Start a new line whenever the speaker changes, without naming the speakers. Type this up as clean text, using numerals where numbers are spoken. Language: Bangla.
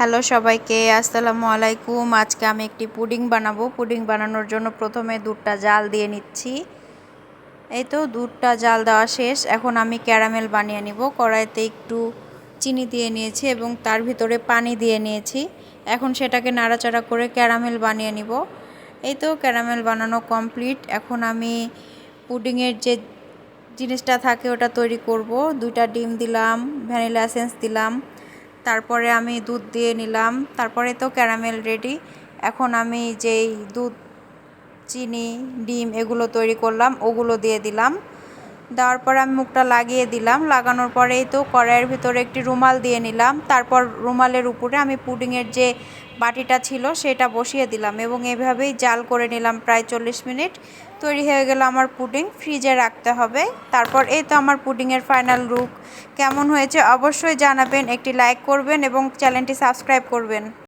হ্যালো সবাইকে, আসসালামু আলাইকুম। আজকে আমি একটি পুডিং বানাবো। পুডিং বানানোর জন্য প্রথমে দুধটা জাল দিয়ে নিচ্ছি। এই তো দুধটা জাল দেওয়া শেষ। এখন আমি ক্যারামেল বানিয়ে নিব। কড়াইতে একটু চিনি দিয়ে নিয়েছি এবং তার ভিতরে পানি দিয়ে নিয়েছি। এখন সেটাকে নাড়াচাড়া করে ক্যারামেল বানিয়ে নিব। এই তো ক্যারামেল বানানো কমপ্লিট। এখন আমি পুডিংয়ের যে জিনিসটা থাকে ওটা তৈরি করব। 2টা ডিম দিলাম, ভ্যানিলা এসেন্স দিলাম, তারপরে আমি দুধ দিয়ে নিলাম। তারপরে তো ক্যারামেল রেডি। এখন আমি যেই দুধ, চিনি, ডিম এগুলো তৈরি করলাম ওগুলো দিয়ে দিলাম। দেওয়ার পরে আমি মুখটা লাগিয়ে দিলাম। লাগানোর পরেই তো কড়াইয়ের ভিতরে একটি রুমাল দিয়ে নিলাম। তারপর রুমালের উপরে আমি পুডিংয়ের যে বাটিটা ছিল সেটা বসিয়ে দিলাম এবং এভাবেই জাল করে নিলাম প্রায় 40 মিনিট। তৈরি হয়ে গেল আমার পুডিং। ফ্রিজে রাখতে হবে। তারপর এই তো আমার পুডিংয়ের ফাইনাল লুক। কেমন হয়েছে অবশ্যই জানাবেন, একটি লাইক করবেন এবং চ্যানেলটি সাবস্ক্রাইব করবেন।